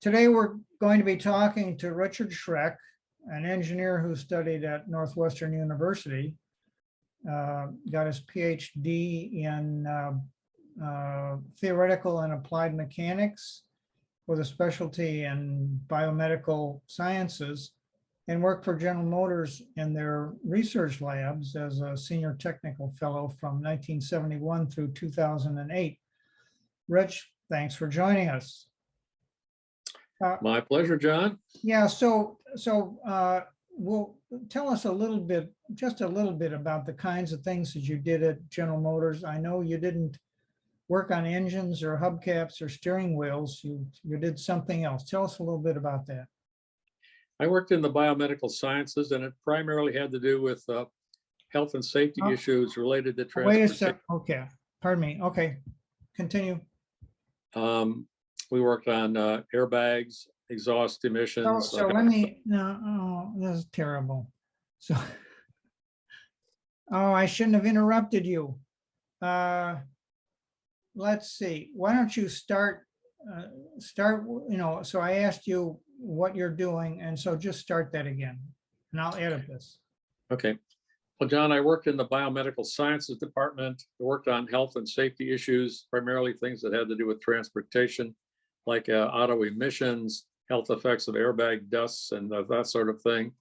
Today we're going to be talking to Richard Schreck, an engineer who studied at Northwestern University, got his PhD in theoretical and applied mechanics with a specialty in biomedical sciences, and worked for General Motors in their research labs as a senior technical fellow from 1971 through 2008. Rich, thanks for joining us. My pleasure, John. Yeah, so we'll tell us a little bit, just a little bit about the kinds of things that you did at General Motors. I know you didn't work on engines or hubcaps or steering wheels. You did something else. Tell us a little bit about that. I worked in the biomedical sciences, and it primarily had to do with health and safety issues related to Wait a transportation. sec. Okay, pardon me. Okay, continue. We worked on airbags, exhaust emissions. So let me, no, oh, this is terrible. So, oh, I shouldn't have interrupted you. Let's see, why don't you start, so I asked you what you're doing, and so just start that again, and I'll edit this. Okay. Well, John, I worked in the biomedical sciences department. I worked on health and safety issues, primarily things that had to do with transportation, like auto emissions, health effects of airbag dusts and that sort of thing,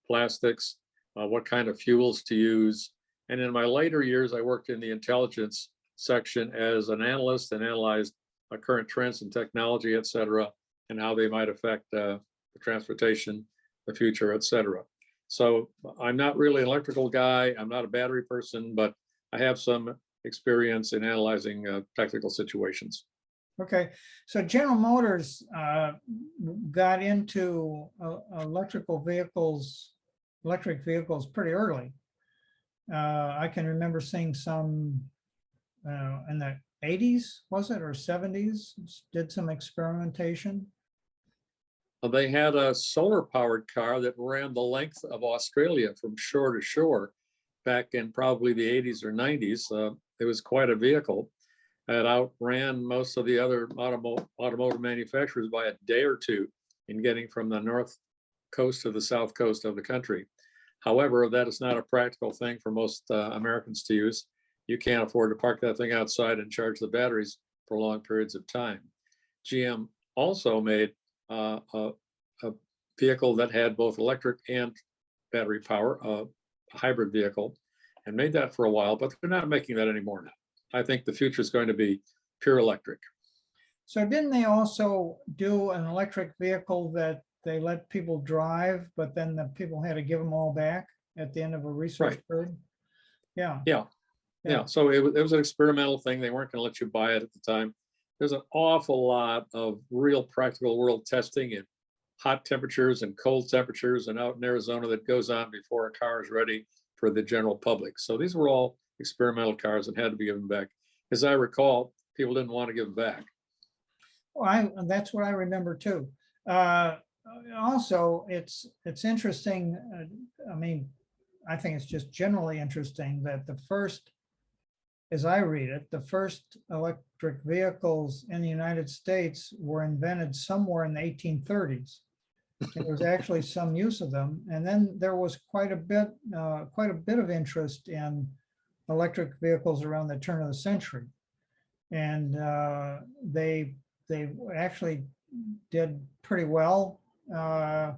plastics, what kind of fuels to use. And in my later years, I worked in the intelligence section as an analyst and analyzed current trends in technology, et cetera, and how they might affect the transportation, the future, et cetera. So I'm not really an electrical guy. I'm not a battery person, but I have some experience in analyzing technical situations. Okay, so General Motors got into electric vehicles pretty early. I can remember seeing some in the 80s, was it, or 70s, did some experimentation. They had a solar powered car that ran the length of Australia from shore to shore back in probably the 80s or 90s. It was quite a vehicle. It outran most of the other automotive manufacturers by a day or two in getting from the north coast to the south coast of the country. However, that is not a practical thing for most Americans to use. You can't afford to park that thing outside and charge the batteries for long periods of time. GM also made a vehicle that had both electric and battery power, a hybrid vehicle, and made that for a while, but they're not making that anymore now. I think the future is going to be pure electric. So didn't they also do an electric vehicle that they let people drive, but then the people had to give them all back at the end of a research period? Yeah. So it was an experimental thing. They weren't going to let you buy it at the time. There's an awful lot of real practical world testing in hot temperatures and cold temperatures and out in Arizona that goes on before a car is ready for the general public. So these were all experimental cars and had to be given back. As I recall, people didn't want to give them back. Well, that's what I remember too. Also, it's interesting. I mean, I think it's just generally interesting that the first, as I read it, the first electric vehicles in the United States were invented somewhere in the 1830s. There was actually some use of them, and then there was quite a bit of interest in electric vehicles around the turn of the century, and they actually did pretty well. But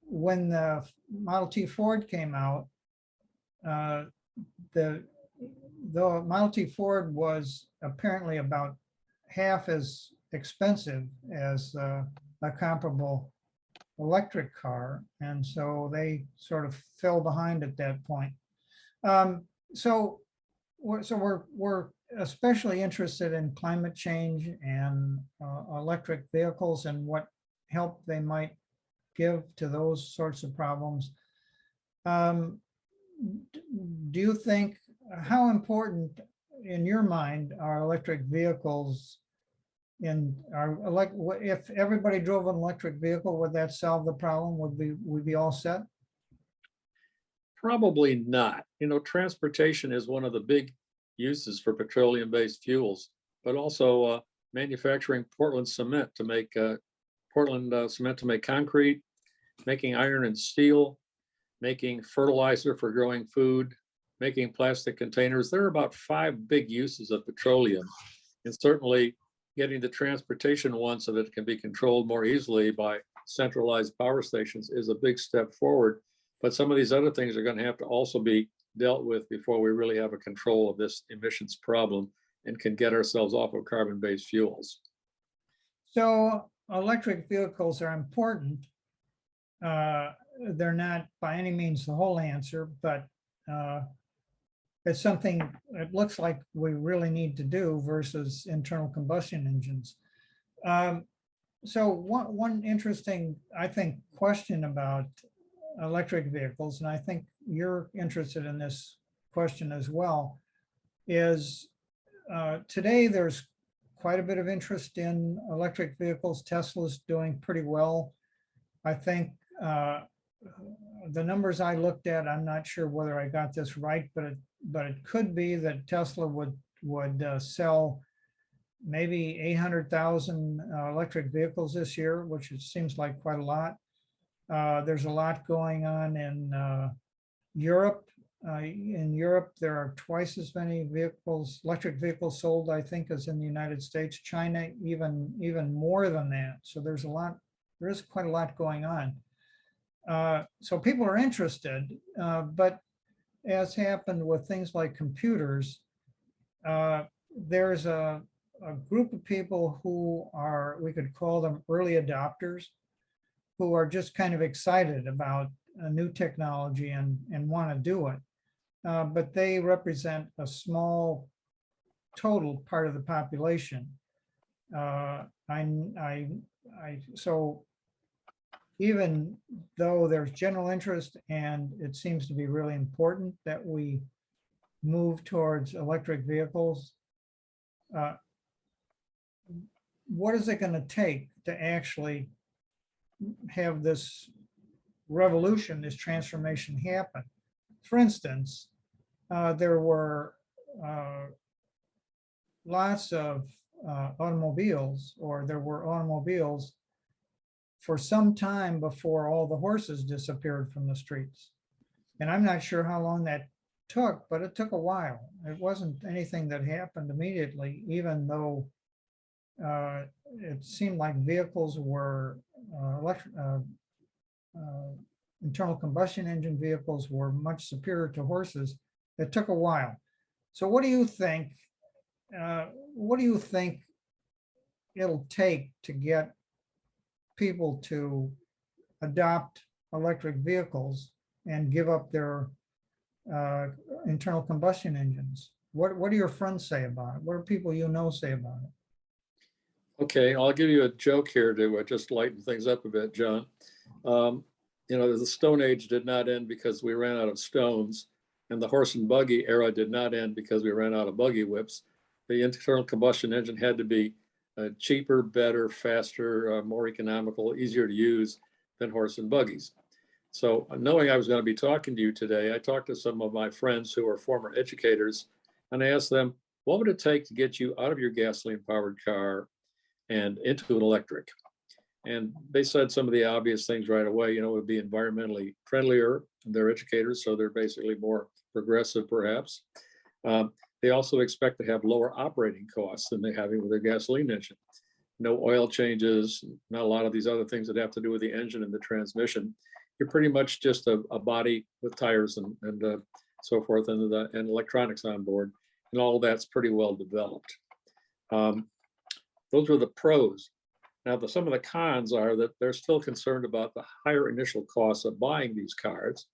when the Model T Ford came out, the Model T Ford was apparently about half as expensive as a comparable electric car, and so they sort of fell behind at that point. So we're especially interested in climate change and electric vehicles and what help they might give to those sorts of problems. Do you think, how important in your mind are electric vehicles? If everybody drove an electric vehicle, would that solve the problem? Would we be all set? Probably not. Transportation is one of the big uses for petroleum-based fuels, but also manufacturing Portland cement to make cement to make concrete, making iron and steel, making fertilizer for growing food, making plastic containers. There are about 5 big uses of petroleum, and certainly getting the transportation one so that it can be controlled more easily by centralized power stations is a big step forward. But some of these other things are going to have to also be dealt with before we really have a control of this emissions problem and can get ourselves off of carbon-based fuels. So electric vehicles are important. They're not by any means the whole answer, but it's something it looks like we really need to do versus internal combustion engines. So one interesting, I think, question about electric vehicles, and I think you're interested in this question as well, is today there's quite a bit of interest in electric vehicles. Tesla's doing pretty well. I think the numbers I looked at, I'm not sure whether I got this right, but it could be that Tesla would sell maybe 800,000 electric vehicles this year, which it seems like quite a lot. There's a lot going on in Europe. In Europe, there are twice as many electric vehicles sold, I think, as in the United States. China, even more than that. So there is quite a lot going on. So people are interested, but as happened with things like computers, there's a group of people who are, we could call them early adopters, who are just kind of excited about a new technology and want to do it. But they represent a small total part of the population. So even though there's general interest and it seems to be really important that we move towards electric vehicles, what is it going to take to actually have this revolution, this transformation happen? For instance, there were lots of automobiles, or there were automobiles for some time before all the horses disappeared from the streets. And I'm not sure how long that took, but it took a while. It wasn't anything that happened immediately, even though it seemed like vehicles were internal combustion engine vehicles were much superior to horses. It took a while. So what do you think? What do you think it'll take to get people to adopt electric vehicles and give up their internal combustion engines? What do your friends say about it? What do people you know say about it? Okay, I'll give you a joke here to just lighten things up a bit, John. You know, the Stone Age did not end because we ran out of stones, and the horse and buggy era did not end because we ran out of buggy whips. The internal combustion engine had to be cheaper, better, faster, more economical, easier to use than horse and buggies. So knowing I was going to be talking to you today, I talked to some of my friends who are former educators, and I asked them, what would it take to get you out of your gasoline-powered car and into an electric? And they said some of the obvious things right away. You know, it would be environmentally friendlier. They're educators, so they're basically more progressive, perhaps. They also expect to have lower operating costs than they're having with their gasoline engine. No oil changes, not a lot of these other things that have to do with the engine and the transmission. You're pretty much just a body with tires and so forth, and electronics on board, and all of that's pretty well developed. Those are the pros. Now, some of the cons are that they're still concerned about the higher initial costs of buying these cars.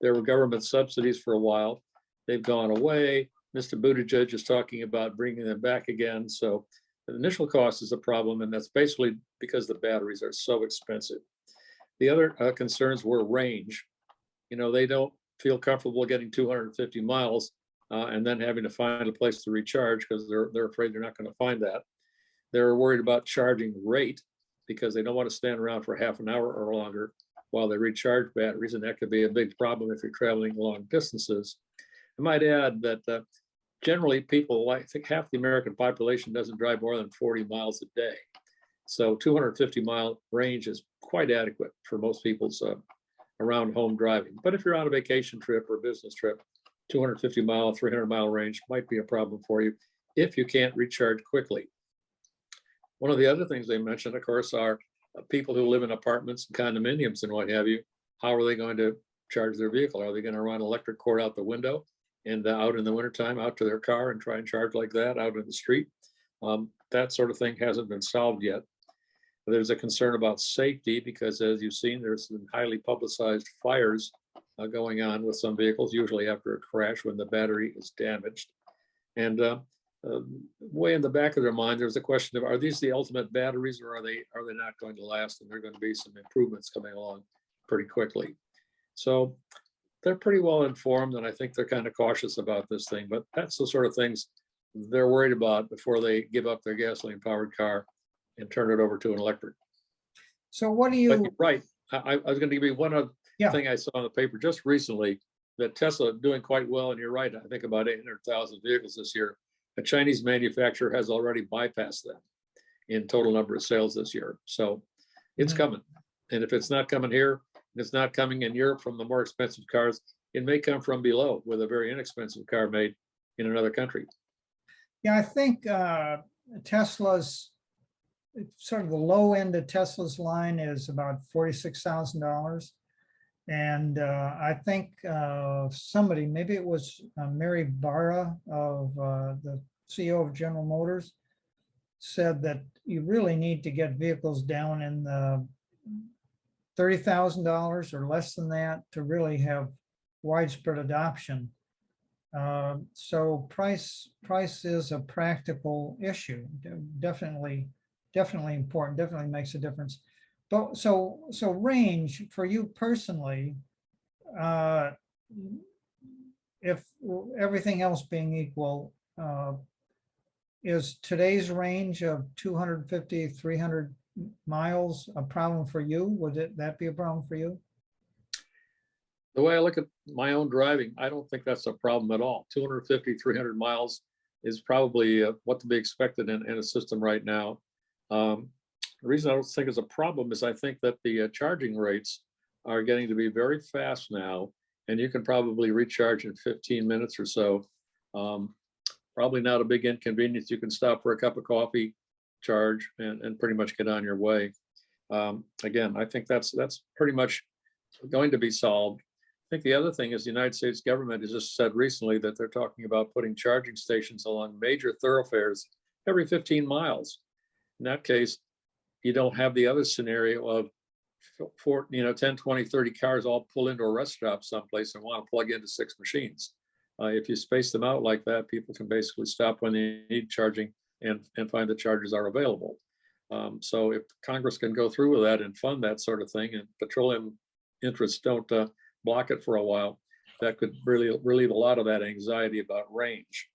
There were government subsidies for a while. They've gone away. Mr. Buttigieg is talking about bringing them back again. So the initial cost is a problem, and that's basically because the batteries are so expensive. The other concerns were range. You know, they don't feel comfortable getting 250 miles and then having to find a place to recharge because they're afraid they're not going to find that. They're worried about charging rate because they don't want to stand around for half an hour or longer while they recharge batteries, and that could be a big problem if you're traveling long distances. I might add that generally people, I think half the American population doesn't drive more than 40 miles a day. So 250-mile range is quite adequate for most people's around home driving. But if you're on a vacation trip or a business trip, 250-mile, 300-mile range might be a problem for you if you can't recharge quickly. One of the other things they mentioned, of course, are people who live in apartments and condominiums and what have you. How are they going to charge their vehicle? Are they going to run electric cord out the window and out in the wintertime out to their car and try and charge like that out in the street? That sort of thing hasn't been solved yet. There's a concern about safety because, as you've seen, there's been highly publicized fires going on with some vehicles, usually after a crash when the battery is damaged. And way in the back of their mind, there's a question of, are these the ultimate batteries, or are they not going to last? And there are going to be some improvements coming along pretty quickly. So they're pretty well informed, and I think they're kind of cautious about this thing. But that's the sort of things they're worried about before they give up their gasoline-powered car and turn it over to an electric. So what do But you, you're right. I was going to give you one other thing I saw in the paper just recently, that Tesla doing quite well, and you're right, I think about 800,000 vehicles this year. A Chinese manufacturer has already bypassed them in total number of sales this year. So it's coming. And if it's not coming here, it's not coming in Europe from the more expensive cars, it may come from below with a very inexpensive car made in another country. yeah, I think Tesla's, sort of the low end of Tesla's line is about $46,000. And I think somebody, maybe it was Mary Barra of the CEO of General Motors, said that you really need to get vehicles down in the $30,000 or less than that to really have widespread adoption. So price is a practical issue. Definitely important, definitely makes a difference. But so range for you personally, if everything else being equal, is today's range of 250, 300 miles a problem for you? Would that be a problem for you? The way I look at my own driving, I don't think that's a problem at all. 250, 300 miles is probably what to be expected in a system right now. The reason I don't think it's a problem is I think that the charging rates are getting to be very fast now, and you can probably recharge in 15 minutes or so. Probably not a big inconvenience. You can stop for a cup of coffee, charge, and pretty much get on your way. Again, I think that's pretty much going to be solved. I think the other thing is the United States government has just said recently that they're talking about putting charging stations along major thoroughfares every 15 miles. In that case, you don't have the other scenario of 10, 20, 30 cars all pull into a rest stop someplace and want to plug into 6 machines. If you space them out like that, people can basically stop when they need charging and find the chargers are available. So if Congress can go through with that and fund that sort of thing, and petroleum interests don't block it for a while, that could really relieve a lot of that anxiety about range.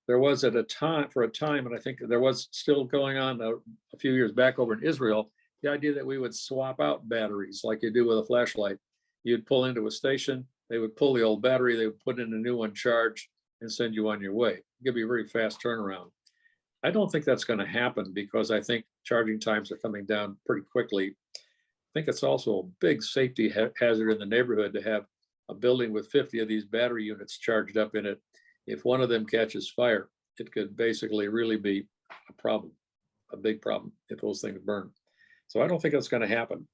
There was for a time, and I think there was still going on a few years back over in Israel, the idea that we would swap out batteries like you do with a flashlight. You'd pull into a station, they would pull the old battery, they would put in a new one charged and send you on your way. It could be a very fast turnaround. I don't think that's going to happen because I think charging times are coming down pretty quickly. I think it's also a big safety hazard in the neighborhood to have a building with 50 of these battery units charged up in it. If one of them catches fire, it could basically really be a problem, a big problem if those things burn. So I don't think that's going to happen.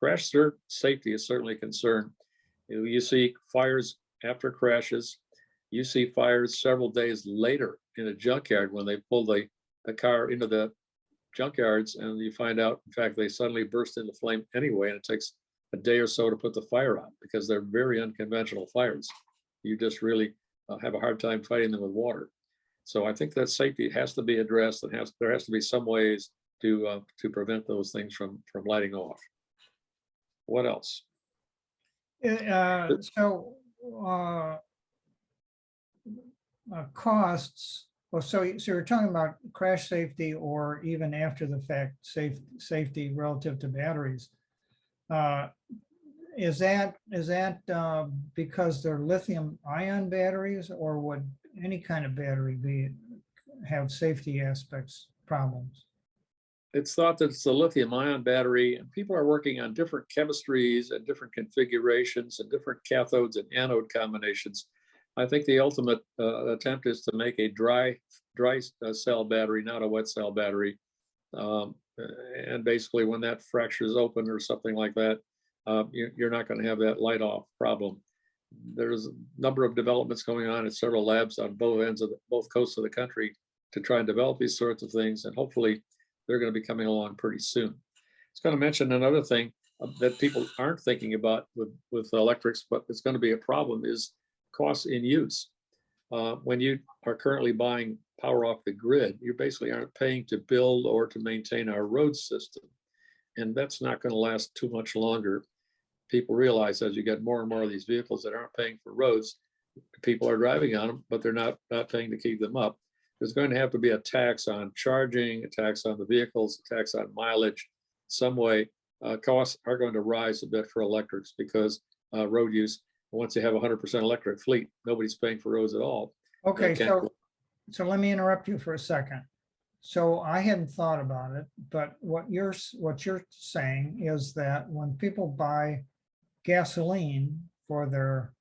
Crash safety is certainly a concern. You see fires after crashes. You see fires several days later in a junkyard when they pull the car into the junkyards, and you find out, in fact, they suddenly burst into flame anyway, and it takes a day or so to put the fire out because they're very unconventional fires. You just really have a hard time fighting them with water. So I think that safety has to be addressed, and there has to be some ways to prevent those things from lighting off. What else? Costs. Well, so you're talking about crash safety or even after the fact safety relative to batteries. is that because they're lithium ion batteries, or would any kind of battery have safety aspects problems? It's thought that it's a lithium ion battery, and people are working on different chemistries and different configurations and different cathodes and anode combinations. I think the ultimate attempt is to make a dry cell battery, not a wet cell battery. And basically, when that fractures open or something like that, you're not going to have that light off problem. There's a number of developments going on at several labs on both coasts of the country to try and develop these sorts of things, and hopefully they're going to be coming along pretty soon. I was going to mention another thing that people aren't thinking about with electrics, but it's going to be a problem, is costs in use. When you are currently buying power off the grid, you basically aren't paying to build or to maintain our road system. And that's not going to last too much longer. People realize as you get more and more of these vehicles that aren't paying for roads, people are driving on them, but they're not paying to keep them up. There's going to have to be a tax on charging, a tax on the vehicles, a tax on mileage. Some way, costs are going to rise a bit for electrics because road use, once you have a 100% electric fleet, nobody's paying for roads at all. Okay, so let me interrupt you for a second. So I hadn't thought about it, but what you're saying is that when people buy gasoline for their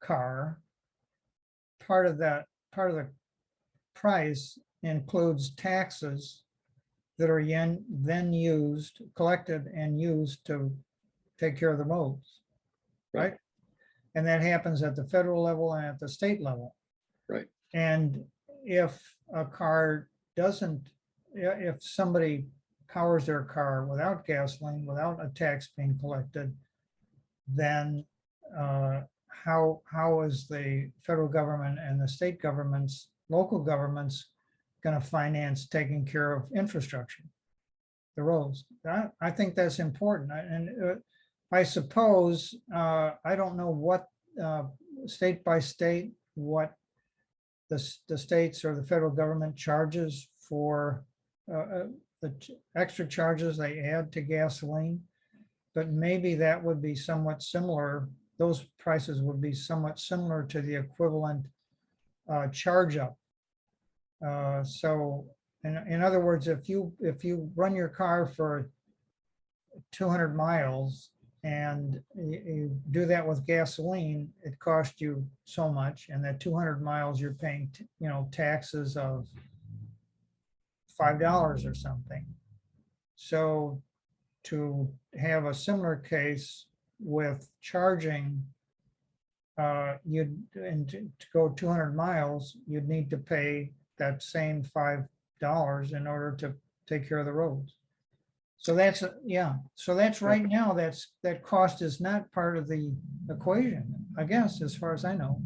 car, part of the price includes taxes that are then collected and used to take care of the roads, right? And that happens at the federal level and at the state level. Right. And if a car doesn't, if somebody powers their car without gasoline, without a tax being collected, then how is the federal government and the state governments, local governments, going to finance taking care of infrastructure, the roads? I think that's important. And I suppose, I don't know what state by state, what the states or the federal government charges for the extra charges they add to gasoline, but maybe that would be somewhat similar. Those prices would be somewhat similar to the equivalent charge up. So in other words, if you run your car for 200 miles and you do that with gasoline, it costs you so much, and that 200 miles you're paying taxes of $5 or something. So to have a similar case with charging, to go 200 miles, you'd need to pay that same $5 in order to take care of the roads. So that's, so that's right now, that cost is not part of the equation, I guess, as far as I know.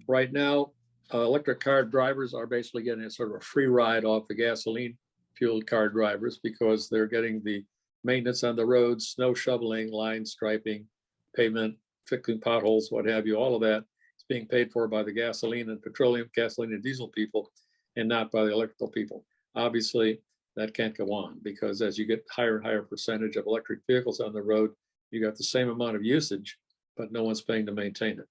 Right now, electric car drivers are basically getting a sort of a free ride off the gasoline fueled car drivers because they're getting the maintenance on the roads, snow shoveling, line striping, pavement, fixing potholes, what have you, all of that is being paid for by the gasoline and diesel people, and not by the electrical people. Obviously, that can't go on because as you get higher and higher percentage of electric vehicles on the road, you got the same amount of usage, but no one's paying to maintain it.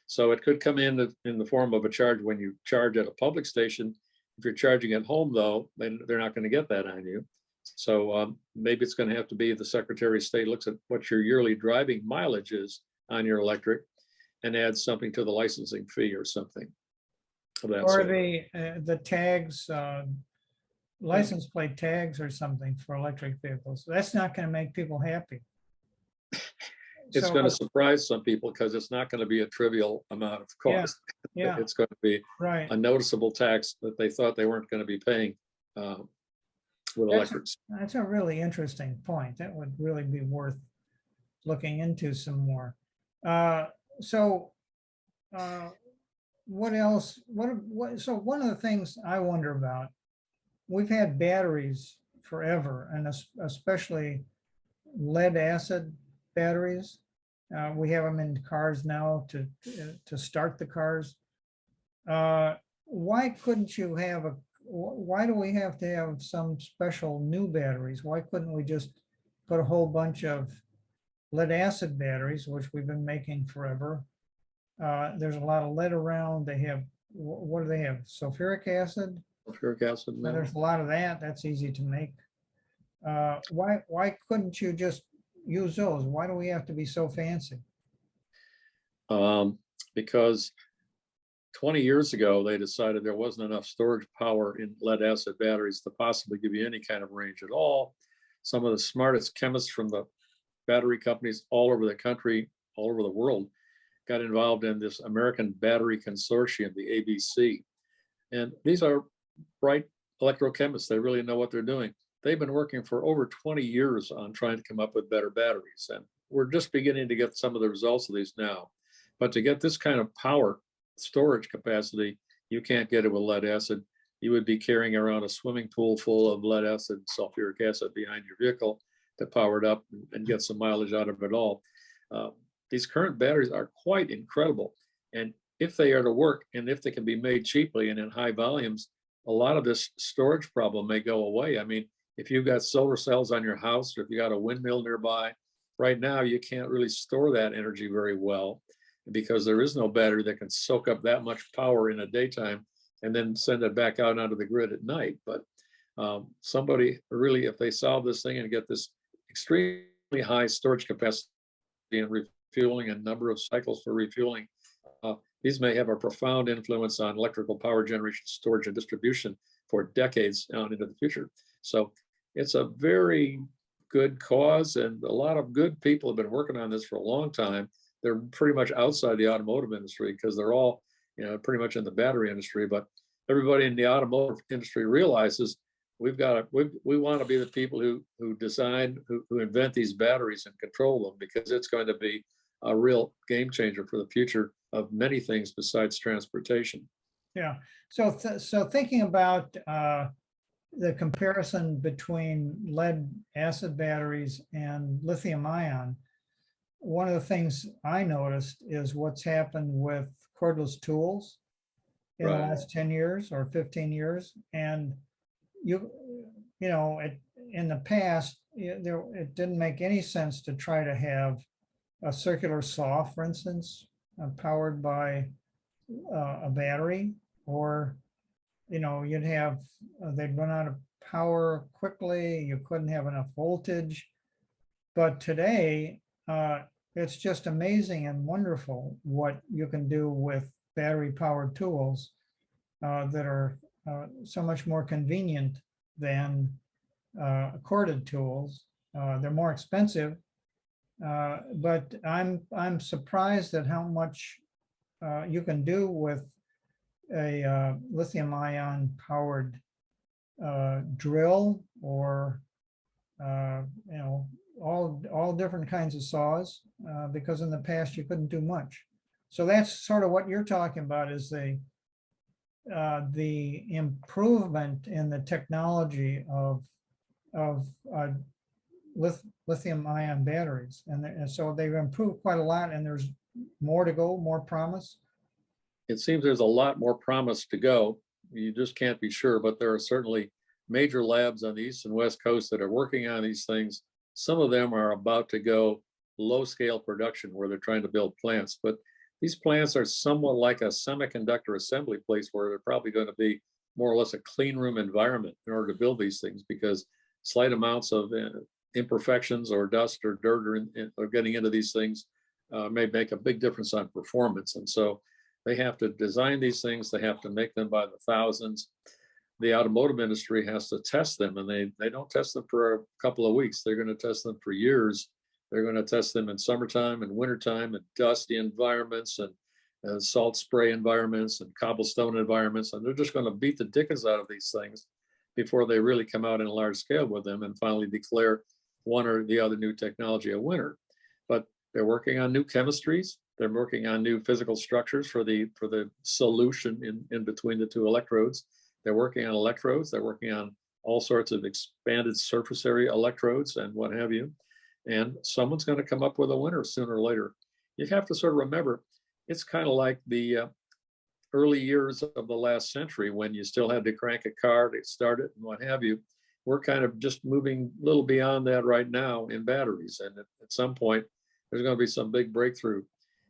So it could come in the form of a charge when you charge at a public station. If you're charging at home, though, then they're not going to get that on you. So maybe it's going to have to be the Secretary of State looks at what your yearly driving mileage is on your electric and adds something to the licensing fee or something. Or the tags, license plate tags or something for electric vehicles. That's not going to make people happy. It's going to surprise some people because it's not going to be a trivial amount of cost. Yeah. It's going to be a noticeable tax that they thought they weren't going to be paying with electrics. That's a really interesting point. That would really be worth looking into some more. What else? So one of the things I wonder about, we've had batteries forever, and especially lead acid batteries. We have them in cars now to start the cars. Why couldn't you have why do we have to have some special new batteries? Why couldn't we just put a whole bunch of lead acid batteries, which we've been making forever. There's a lot of lead around. They have, what do they have? Sulfuric acid? Sulfuric acid. So there's a lot of that. That's easy to make. Why couldn't you just use those? Why do we have to be so fancy? Because 20 years ago, they decided there wasn't enough storage power in lead acid batteries to possibly give you any kind of range at all. Some of the smartest chemists from the battery companies all over the country, all over the world, got involved in this American Battery Consortium, the ABC. And these are bright electrochemists. They really know what they're doing. They've been working for over 20 years on trying to come up with better batteries. And we're just beginning to get some of the results of these now. But to get this kind of power storage capacity, you can't get it with lead acid. You would be carrying around a swimming pool full of lead acid, sulfuric acid behind your vehicle to power it up and get some mileage out of it all. These current batteries are quite incredible. And if they are to work and if they can be made cheaply and in high volumes, a lot of this storage problem may go away. I mean, if you've got solar cells on your house or if you got a windmill nearby, right now you can't really store that energy very well because there is no battery that can soak up that much power in a daytime and then send it back out onto the grid at night. But somebody really, if they solve this thing and get this extremely high storage capacity and refueling and number of cycles for refueling, these may have a profound influence on electrical power generation, storage, and distribution for decades on into the future. So it's a very good cause, and a lot of good people have been working on this for a long time. They're pretty much outside the automotive industry because they're all, pretty much in the battery industry. But everybody in the automotive industry realizes we want to be the people who design, who invent these batteries and control them, because it's going to be a real game changer for the future of many things besides transportation. Yeah. So thinking about the comparison between lead acid batteries and lithium ion, one of the things I noticed is what's happened with cordless tools in the last 10 years or 15 years. And in the past, it didn't make any sense to try to have a circular saw, for instance, powered by a battery, or you'd have they'd run out of power quickly. You couldn't have enough voltage. But today, it's just amazing and wonderful what you can do with battery powered tools that are so much more convenient than corded tools. They're more expensive, but I'm surprised at how much you can do with a lithium ion powered drill, or all different kinds of saws, because in the past you couldn't do much. So that's sort of what you're talking about, is the improvement in the technology of lithium ion batteries, and so they've improved quite a lot, and there's more to go, more promise. It seems there's a lot more promise to go. You just can't be sure, but there are certainly major labs on the East and West Coast that are working on these things. Some of them are about to go low scale production where they're trying to build plants, but these plants are somewhat like a semiconductor assembly place where they're probably going to be more or less a clean room environment in order to build these things, because slight amounts of imperfections or dust or dirt or getting into these things may make a big difference on performance. And so they have to design these things. They have to make them by the thousands. The automotive industry has to test them, and they don't test them for a couple of weeks. They're going to test them for years. They're going to test them in summertime and wintertime and dusty environments and salt spray environments and cobblestone environments. And they're just going to beat the dickens out of these things before they really come out in a large scale with them and finally declare one or the other new technology a winner. But they're working on new chemistries. They're working on new physical structures for the solution in between the two electrodes. They're working on electrodes. They're working on all sorts of expanded surface area electrodes and what have you. And someone's going to come up with a winner sooner or later. You have to sort of remember, it's kind of like the early years of the last century when you still had to crank a car to start it and what have you. We're kind of just moving a little beyond that right now in batteries. And at some point, There's going to be some big breakthrough,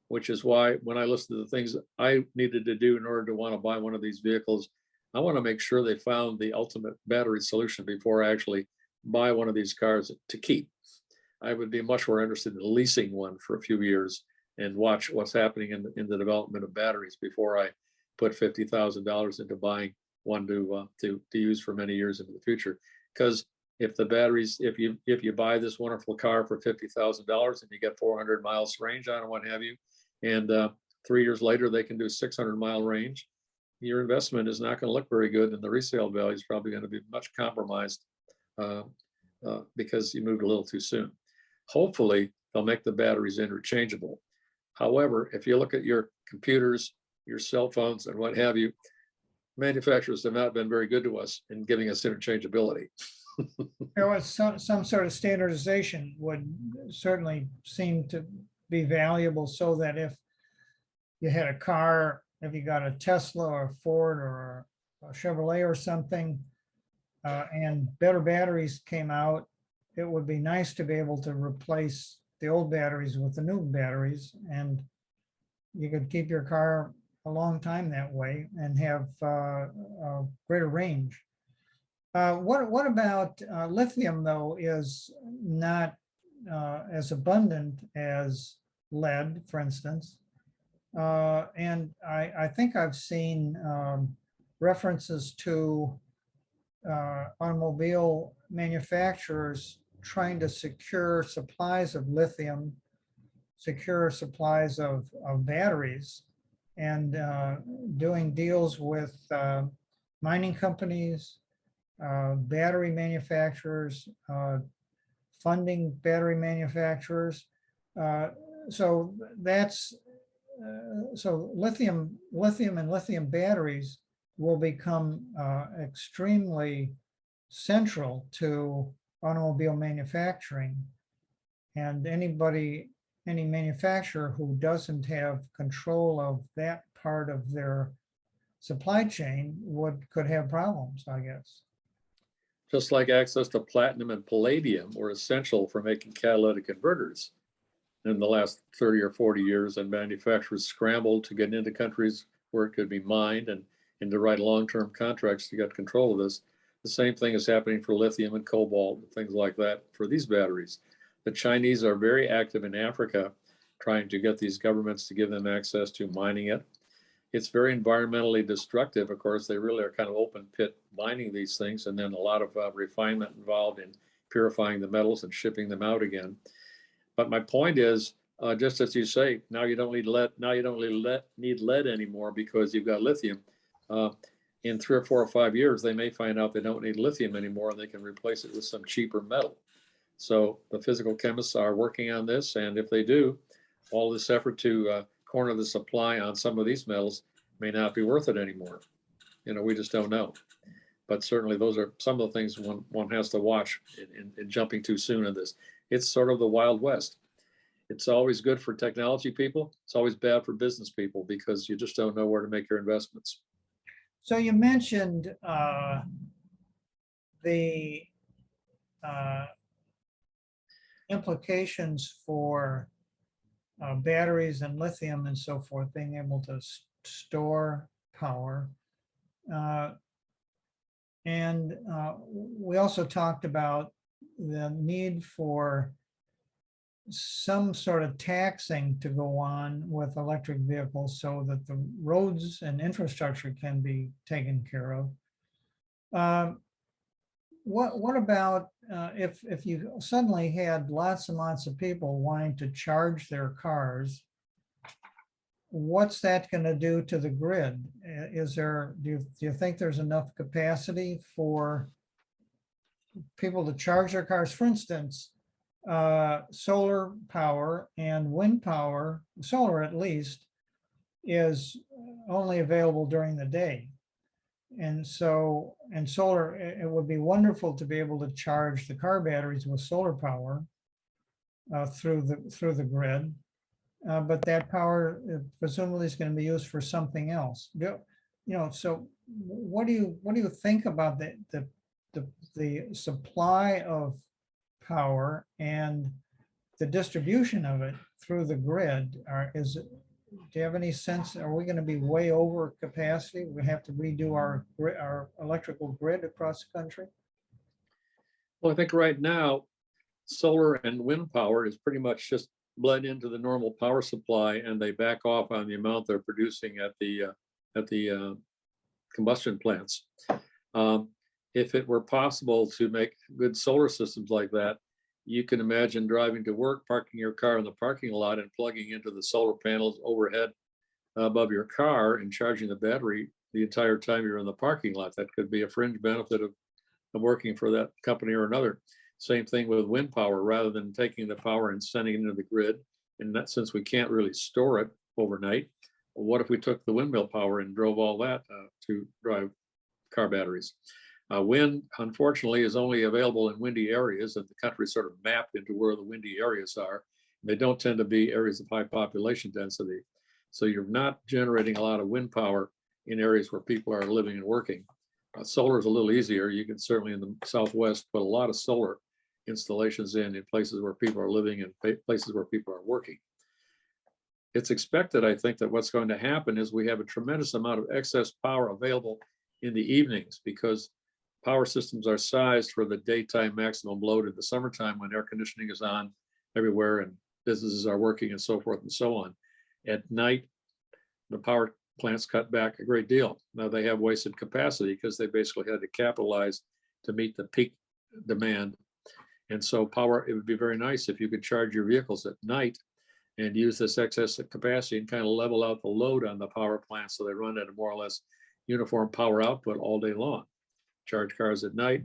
which is why when I listen to the things I needed to do in order to want to buy one of these vehicles, I want to make sure they found the ultimate battery solution before I actually buy one of these cars to keep. I would be much more interested in leasing one for a few years and watch what's happening in the development of batteries before I put $50,000 into buying one to use for many years into the future. Because if the batteries, if you buy this wonderful car for $50,000 and you get 400 miles range on it, what have you, and 3 years later they can do 600-mile range, your investment is not going to look very good, and the resale value is probably going to be much compromised because you moved a little too soon. Hopefully, they'll make the batteries interchangeable. However, if you look at your computers, your cell phones, and what have you, manufacturers have not been very good to us in giving us interchangeability. There was some sort of standardization would certainly seem to be valuable, so that if you had a car, if you got a Tesla or a Ford or a Chevrolet or something, and better batteries came out, it would be nice to be able to replace the old batteries with the new batteries, and you could keep your car a long time that way and have a greater range. What about lithium, though, is not as abundant as lead, for instance. And I think I've seen references to automobile manufacturers trying to secure supplies of lithium, secure supplies of batteries, and doing deals with mining companies, battery manufacturers, funding battery manufacturers. So that's so lithium and lithium batteries will become extremely central to automobile manufacturing. And any manufacturer who doesn't have control of that part of their supply chain could have problems, I guess. Just like access to platinum and palladium were essential for making catalytic converters in the last 30 or 40 years, and manufacturers scrambled to get into countries where it could be mined and to write long-term contracts to get control of this. The same thing is happening for lithium and cobalt and things like that for these batteries. The Chinese are very active in Africa trying to get these governments to give them access to mining it. It's very environmentally destructive. Of course, they really are kind of open pit mining these things, and then a lot of refinement involved in purifying the metals and shipping them out again. But my point is, just as you say, now you don't need lead. Now you don't really need lead anymore because you've got lithium. In 3 or 4 or 5 years, they may find out they don't need lithium anymore, and they can replace it with some cheaper metal. So the physical chemists are working on this, and if they do, all this effort to corner the supply on some of these metals may not be worth it anymore. You know, we just don't know. But certainly those are some of the things one has to watch in jumping too soon in this. It's sort of the Wild West. It's always good for technology people. It's always bad for business people because you just don't know where to make your investments. So you mentioned the implications for batteries and lithium and so forth, being able to store power. And we also talked about the need for some sort of taxing to go on with electric vehicles so that the roads and infrastructure can be taken care of. What about if you suddenly had lots and lots of people wanting to charge their cars? What's that going to do to the grid? Do you think there's enough capacity for people to charge their cars? For instance, solar power and wind power, solar at least, is only available during the day. And so, and solar, it would be wonderful to be able to charge the car batteries with solar power through the grid. But that power presumably is going to be used for something else. So what do you think about the supply of power and the distribution of it through the grid, do you have any sense, are we going to be way over capacity? We have to redo our electrical grid across the country? Well, I think right now, solar and wind power is pretty much just bled into the normal power supply, and they back off on the amount they're producing at the combustion plants. If it were possible to make good solar systems like that, you can imagine driving to work, parking your car in the parking lot and plugging into the solar panels overhead above your car and charging the battery the entire time you're in the parking lot. That could be a fringe benefit of working for that company or another. Same thing with wind power, rather than taking the power and sending it into the grid. And that, since we can't really store it overnight, what if we took the windmill power and drove all that to drive car batteries? Wind, unfortunately, is only available in windy areas, and the country sort of mapped into where the windy areas are. They don't tend to be areas of high population density. So you're not generating a lot of wind power in areas where people are living and working. Solar is a little easier. You can certainly in the Southwest put a lot of solar installations in places where people are living and places where people are working. It's expected, I think, that what's going to happen is we have a tremendous amount of excess power available in the evenings, because power systems are sized for the daytime maximum load in the summertime when air conditioning is on everywhere and businesses are working and so forth and so on. At night, the power plants cut back a great deal. Now they have wasted capacity because they basically had to capitalize to meet the peak demand. And so power, it would be very nice if you could charge your vehicles at night and use this excess capacity and kind of level out the load on the power plant so they run at a more or less uniform power output all day long. Charge cars at night,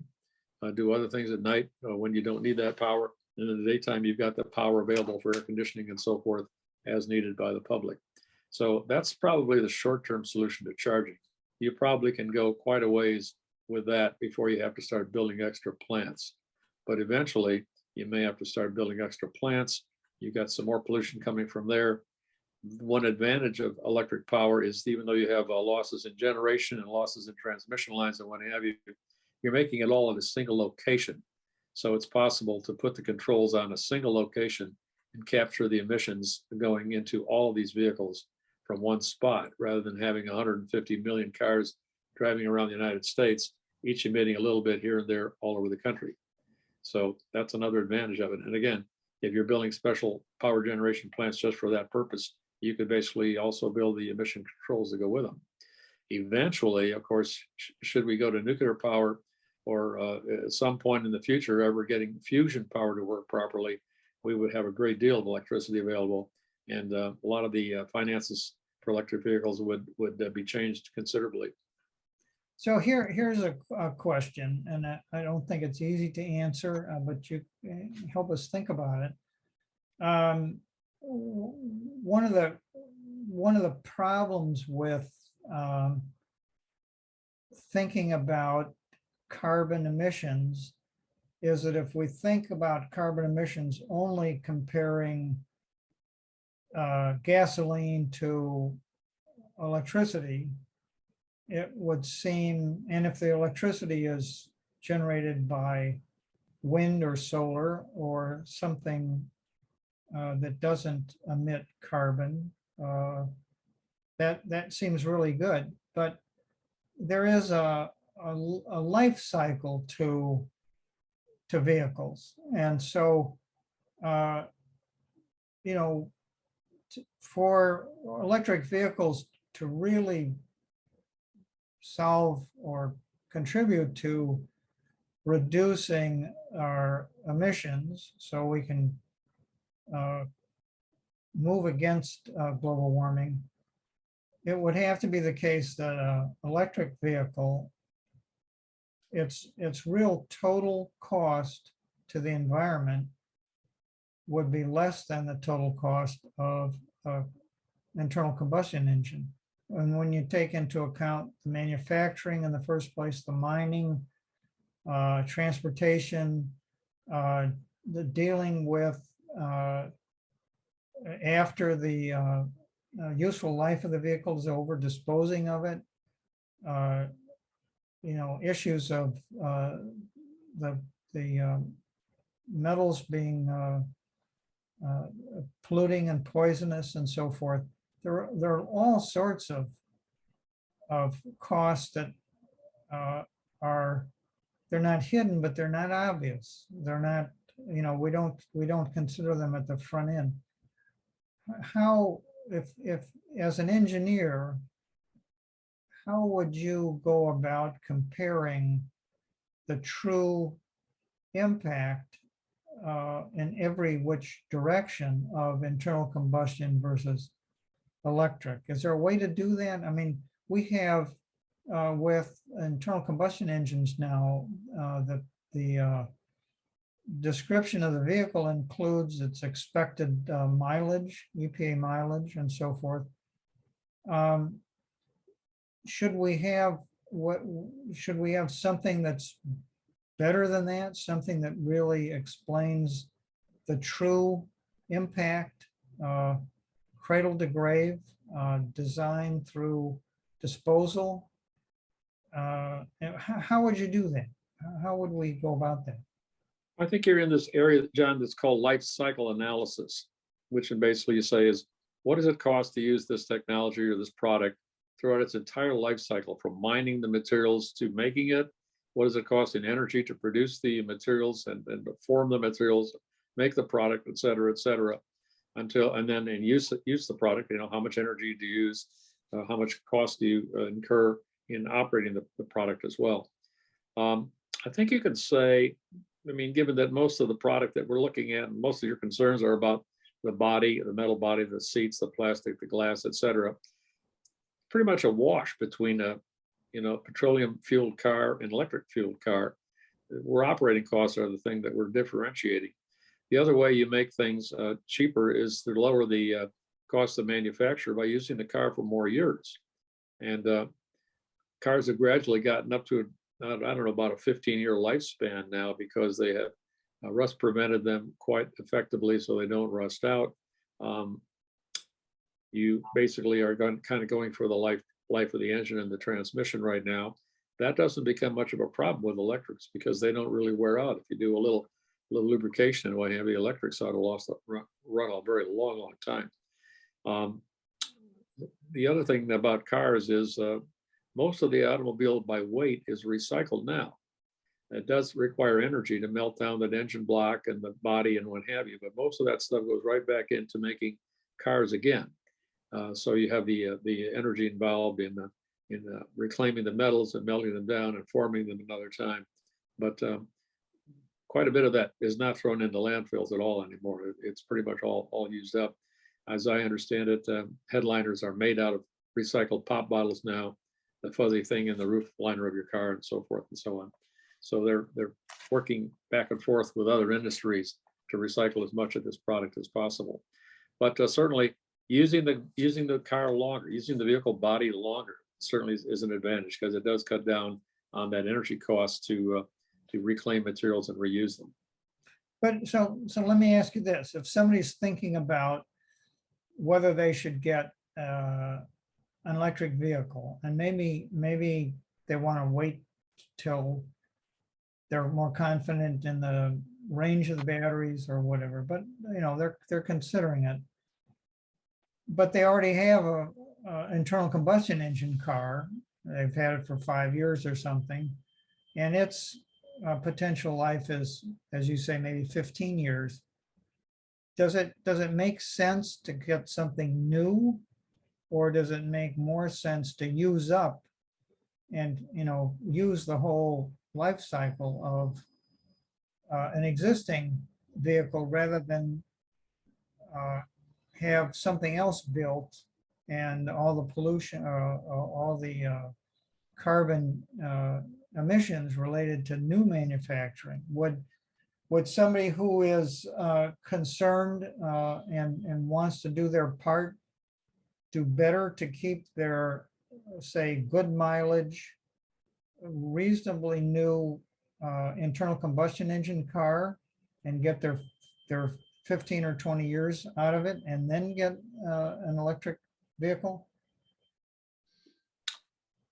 do other things at night when you don't need that power. And in the daytime, you've got the power available for air conditioning and so forth as needed by the public. So that's probably the short-term solution to charging. You probably can go quite a ways with that before you have to start building extra plants. But eventually, you may have to start building extra plants. You've got some more pollution coming from there. One advantage of electric power is, even though you have losses in generation and losses in transmission lines and what have you, you're making it all at a single location. So it's possible to put the controls on a single location and capture the emissions going into all of these vehicles from one spot, rather than having 150 million cars driving around the United States, each emitting a little bit here and there all over the country. So that's another advantage of it. And again, if you're building special power generation plants just for that purpose, you could basically also build the emission controls that go with them. Eventually, of course, should we go to nuclear power, or at some point in the future ever getting fusion power to work properly, we would have a great deal of electricity available, and a lot of the finances for electric vehicles would be changed considerably. So here's a question, and I don't think it's easy to answer, but you help us think about it. One of the problems with thinking about carbon emissions is that if we think about carbon emissions only comparing gasoline to electricity, it would seem, and if the electricity is generated by wind or solar or something that doesn't emit carbon, that seems really good. But there is a life cycle to vehicles, and so you know, for electric vehicles to really solve or contribute to reducing our emissions so we can move against global warming, it would have to be the case that an electric vehicle, its real total cost to the environment would be less than the total cost of an internal combustion engine. And when you take into account the manufacturing in the first place, the mining, transportation, the dealing with after the useful life of the vehicle is over, disposing of it, you know, issues of the metals being uh, polluting and poisonous and so forth. There are all sorts of costs that are, they're not hidden, but they're not obvious. They're not, we don't consider them at the front end. How, if as an engineer, how would you go about comparing the true impact in every which direction of internal combustion versus electric? Is there a way to do that? I mean, we have with internal combustion engines now, the description of the vehicle includes its expected mileage, EPA mileage, and so forth. Should we have something that's better than that? Something that really explains the true impact, cradle to grave, design through disposal? How would you do that? How would we go about that? I think you're in this area, John, that's called life cycle analysis, which basically you say is, what does it cost to use this technology or this product throughout its entire life cycle, from mining the materials to making it? What does it cost in energy to produce the materials and form the materials, make the product, et cetera, and then use the product, how much energy do you use, how much cost do you incur in operating the product as well. I think you could say, I mean, given that most of the product that we're looking at, and most of your concerns are about the body, the metal body, the seats, the plastic, the glass, et cetera, pretty much a wash between a petroleum fueled car and electric fueled car, where operating costs are the thing that we're differentiating. The other way you make things cheaper is to lower the cost of manufacture by using the car for more years. And cars have gradually gotten up to, I don't know, about a 15-year lifespan now, because they have rust prevented them quite effectively so they don't rust out. You basically are kind of going for the life of the engine and the transmission right now. That doesn't become much of a problem with electrics because they don't really wear out. If you do a little lubrication and what have you, electrics ought to run a very long time. The other thing about cars is most of the automobile by weight is recycled now. It does require energy to melt down that engine block and the body and what have you, but most of that stuff goes right back into making cars again. So you have the energy involved in reclaiming the metals and melting them down and forming them another time. But quite a bit of that is not thrown into landfills at all anymore. It's pretty much all used up. As I understand it, headliners are made out of recycled pop bottles now, the fuzzy thing in the roof liner of your car, and so forth and so on. So they're working back and forth with other industries to recycle as much of this product as possible. But certainly using the car longer, using the vehicle body longer, certainly is an advantage, because it does cut down on that energy cost to reclaim materials and reuse them. But so let me ask you this: if somebody's thinking about whether they should get an electric vehicle, and maybe they want to wait till they're more confident in the range of the batteries or whatever, but they're considering it, but they already have a internal combustion engine car. They've had it for 5 years or something, and its potential life is, as you say, maybe 15 years. Does it make sense to get something new, or does it make more sense to use up and use the whole life cycle of an existing vehicle rather than have something else built and all the pollution, all the carbon emissions related to new manufacturing? Would somebody who is concerned and wants to do their part do better to keep their, say, good mileage, reasonably new internal combustion engine car and get their 15 or 20 years out of it and then get an electric vehicle?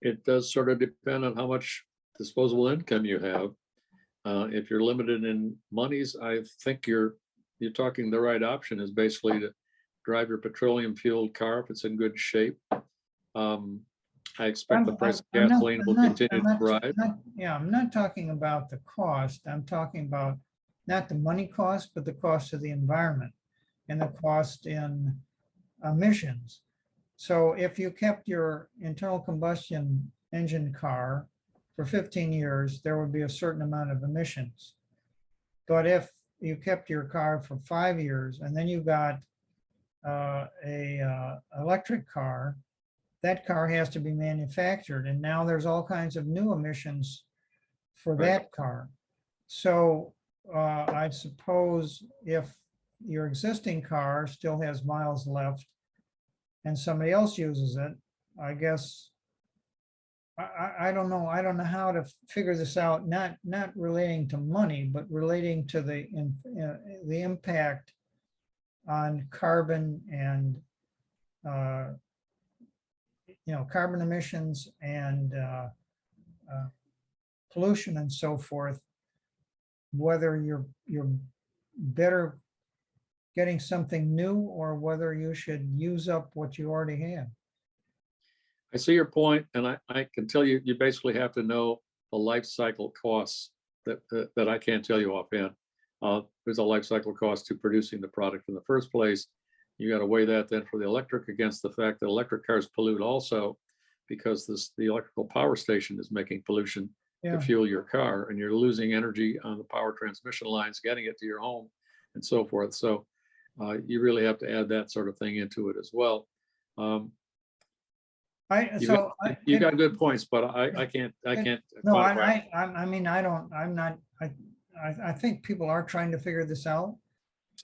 It does sort of depend on how much disposable income you have. If you're limited in monies, I think you're you're talking the right option is basically to drive your petroleum fueled car if it's in good shape. I expect the price of gasoline will continue to rise. Yeah, I'm not talking about the cost. I'm talking about not the money cost, but the cost of the environment and the cost in emissions. So if you kept your internal combustion engine car for 15 years, there would be a certain amount of emissions. But if you kept your car for 5 years and then you got a electric car, that car has to be manufactured, and now there's all kinds of new emissions for that car. So I suppose if your existing car still has miles left and somebody else uses it, I guess, I don't know. I don't know how to figure this out, not relating to money, but relating to the impact on carbon and carbon emissions and pollution and so forth, whether you're better getting something new or whether you should use up what you already have. I see your point, and I can tell you, you basically have to know the life cycle costs that I can't tell you offhand. There's a life cycle cost to producing the product in the first place. You got to weigh that then for the electric against the fact that electric cars pollute also, because the electrical power station is making pollution to fuel your car, and you're losing energy on the power transmission lines, getting it to your home and so forth. So you really have to add that sort of thing into it as well. You got good points, but I can't. No, I think people are trying to figure this out.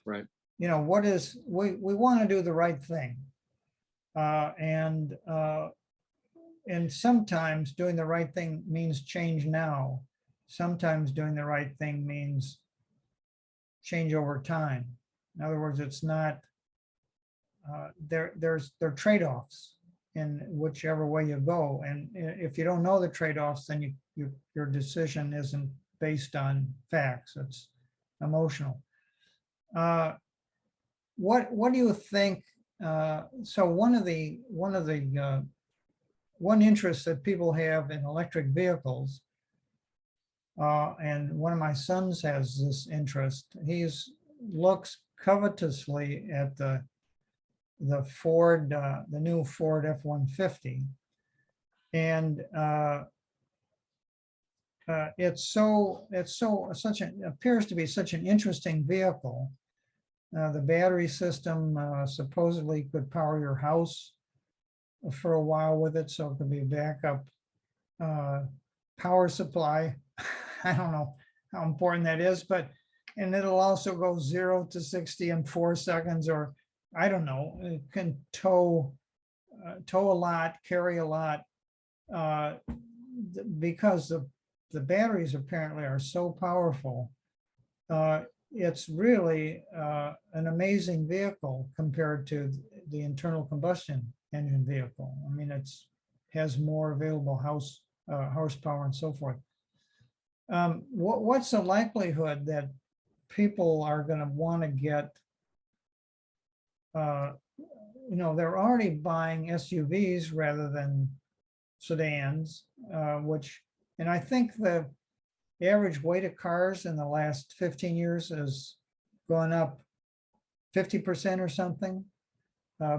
Right. We want to do the right thing. And sometimes doing the right thing means change now. Sometimes doing the right thing means change over time. In other words, it's not, there are trade-offs in whichever way you go. And if you don't know the trade-offs, then your decision isn't based on facts, it's emotional. What do you think? So one interest that people have in electric vehicles, and one of my sons has this interest. He looks covetously at the Ford, the new Ford F-150, and appears to be such an interesting vehicle. The battery system supposedly could power your house for a while with it, so it could be a backup power supply. I don't know how important that is, and it'll also go 0 to 60 in 4 seconds, or I don't know. It can tow a lot, carry a lot, because the batteries apparently are so powerful. It's really an amazing vehicle compared to the internal combustion engine vehicle. I mean, has more available horsepower and so forth. What's the likelihood that people are going to want to get, they're already buying SUVs rather than sedans, and I think the average weight of cars in the last 15 years has gone up 50% or something,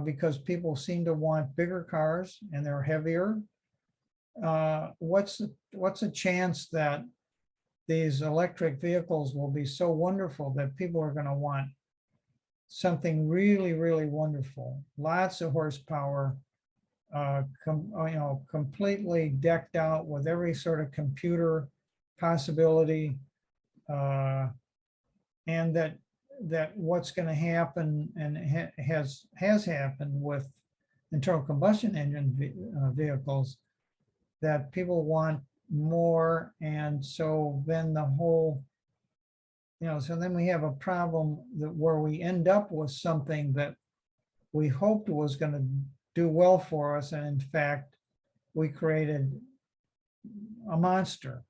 because people seem to want bigger cars and they're heavier. What's the chance that these electric vehicles will be so wonderful that people are going to want something really, really wonderful, lots of horsepower, completely decked out with every sort of computer possibility, and that what's going to happen, and has happened with internal combustion engine vehicles, that people want more, and so then so then we have a problem where we end up with something that we hoped was going to do well for us, and in fact we created a monster,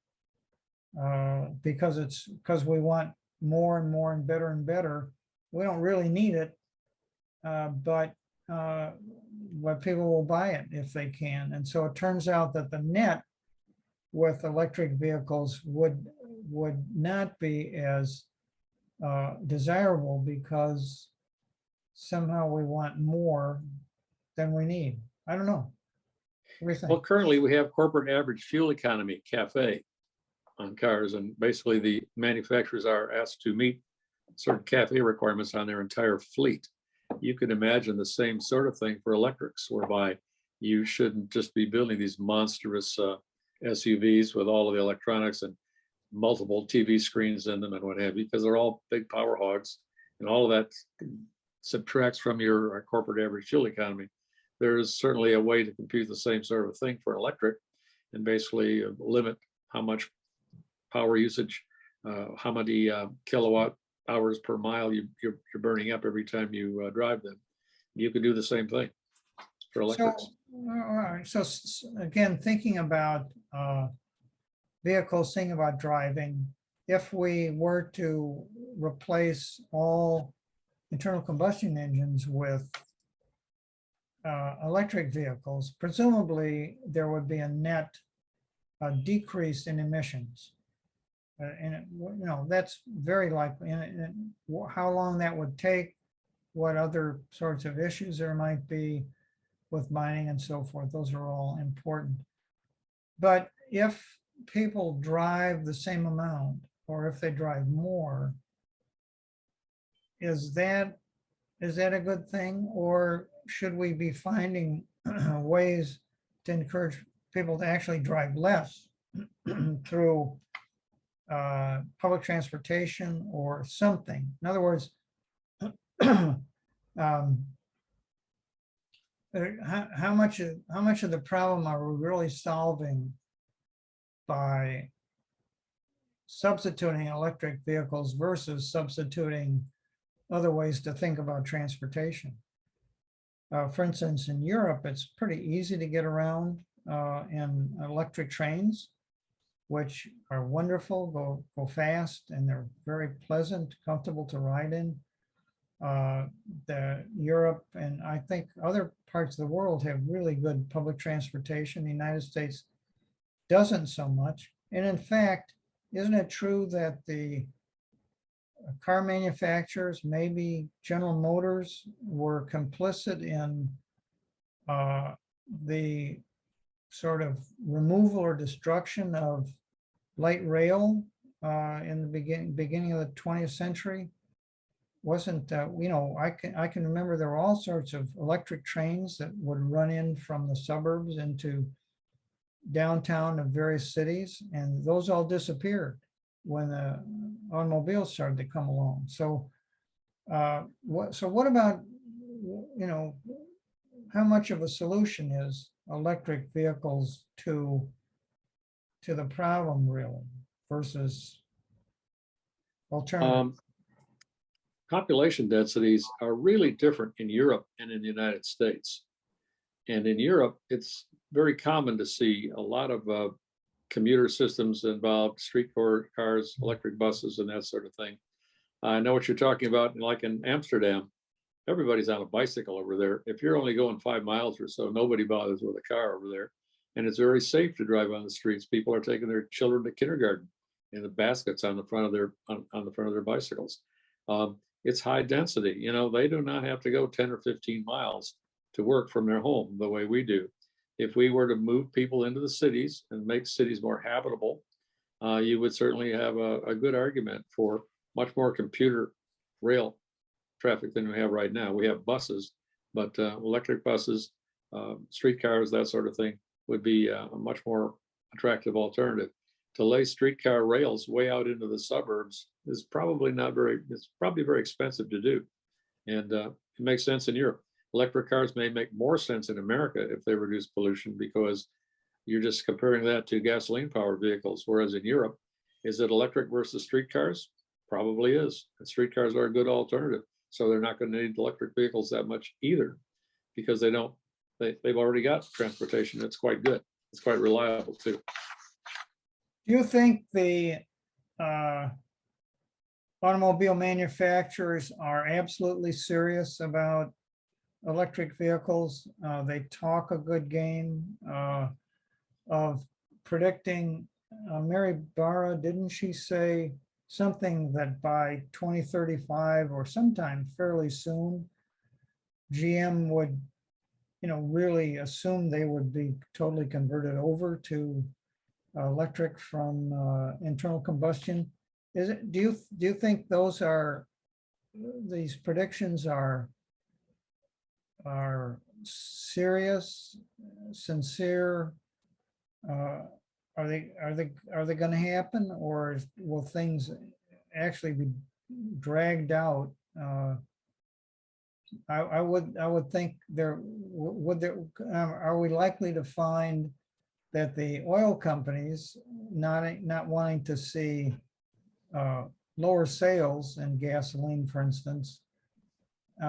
because we want more and more and better, we don't really need it, but people will buy it if they can. And so it turns out that the net with electric vehicles would not be as desirable, because somehow we want more than we need. I don't know. What do you think? Well, currently we have corporate average fuel economy, CAFE, on cars, and basically the manufacturers are asked to meet certain CAFE requirements on their entire fleet. You can imagine the same sort of thing for electrics, whereby you shouldn't just be building these monstrous SUVs with all of the electronics and multiple TV screens in them and what have you, because they're all big power hogs, and all of that subtracts from your corporate average fuel economy. There is certainly a way to compute the same sort of thing for electric, and basically limit how much power usage, how many kilowatt hours per mile you're burning up every time you drive them. You could do the same thing for electrics. So again, thinking about vehicles, thinking about driving, if we were to replace all internal combustion engines with electric vehicles, presumably there would be a net decrease in emissions. And that's very likely. And how long that would take, what other sorts of issues there might be with mining and so forth, those are all important. But if people drive the same amount, or if they drive more, is that a good thing? Or should we be finding ways to encourage people to actually drive less through public transportation or something? In other words, how much of the problem are we really solving by substituting electric vehicles versus substituting other ways to think about transportation? For instance, in Europe, it's pretty easy to get around in electric trains, which are wonderful, go fast, and they're very pleasant, comfortable to ride in. Europe and I think other parts of the world have really good public transportation. The United States doesn't so much. And in fact, isn't it true that the car manufacturers, maybe General Motors, were complicit in the sort of removal or destruction of light rail in the beginning of the 20th century? Wasn't I can remember there were all sorts of electric trains that would run in from the suburbs into downtown of various cities, and those all disappeared when the automobiles started to come along. So what about, how much of a solution is electric vehicles to the problem, really, versus alternatives? Population densities are really different in Europe and in the United States. And in Europe, it's very common to see a lot of commuter systems involved, street cars, electric buses, and that sort of thing. I know what you're talking about. Like in Amsterdam, everybody's on a bicycle over there. If you're only going 5 miles or so, nobody bothers with a car over there. And it's very safe to drive on the streets. People are taking their children to kindergarten in the baskets on the front of their bicycles. It's high density. They do not have to go 10 or 15 miles to work from their home the way we do. If we were to move people into the cities and make cities more habitable, you would certainly have a good argument for much more computer rail traffic than we have right now. We have buses, but electric buses, streetcars, that sort of thing would be a much more attractive alternative. To lay streetcar rails way out into the suburbs is probably it's probably very expensive to do. And it makes sense in Europe. Electric cars may make more sense in America if they reduce pollution, because you're just comparing that to gasoline powered vehicles. Whereas in Europe, is it electric versus streetcars? Probably is. And streetcars are a good alternative. So they're not going to need electric vehicles that much either, because they've already got transportation that's quite good. It's quite reliable too. Do you think automobile manufacturers are absolutely serious about electric vehicles. They talk a good game of predicting. Mary Barra, didn't she say something that by 2035 or sometime fairly soon, GM would, really assume they would be totally converted over to electric from internal combustion? Do you think these predictions are serious, sincere? Are they going to happen, or will things actually be dragged out? I would think are we likely to find that the oil companies not wanting to see lower sales in gasoline, for instance,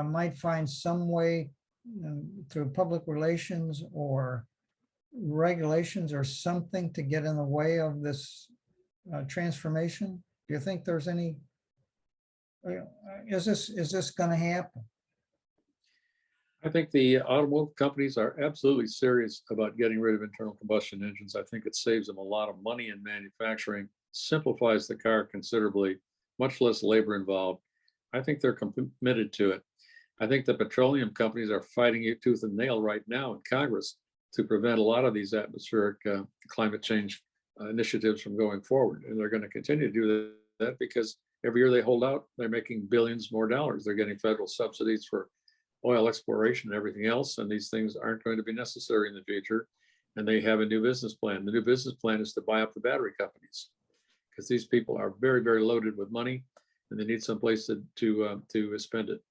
might find some way through public relations or regulations or something to get in the way of this transformation? Do you think there's any, is this going to happen? I think the automotive companies are absolutely serious about getting rid of internal combustion engines. I think it saves them a lot of money in manufacturing, simplifies the car considerably, much less labor involved. I think they're committed to it. I think the petroleum companies are fighting it tooth and nail right now in Congress to prevent a lot of these atmospheric climate change initiatives from going forward. And they're going to continue to do that because every year they hold out, they're making billions more dollars. They're getting federal subsidies for oil exploration and everything else. And these things aren't going to be necessary in the future. And they have a new business plan. The new business plan is to buy up the battery companies because these people are very, very loaded with money and they need some place to spend it.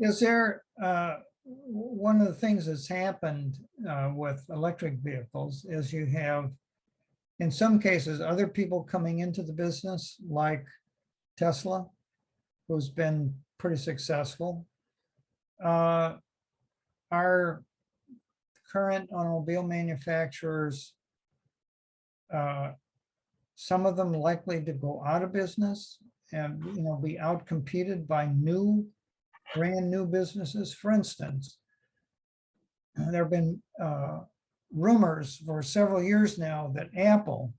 Is there, one of the things that's happened with electric vehicles is you have, in some cases, other people coming into the business, like Tesla, who's been pretty successful. Are current automobile manufacturers, some of them likely to go out of business and be outcompeted by brand new businesses? For instance, there have been rumors for several years now that Apple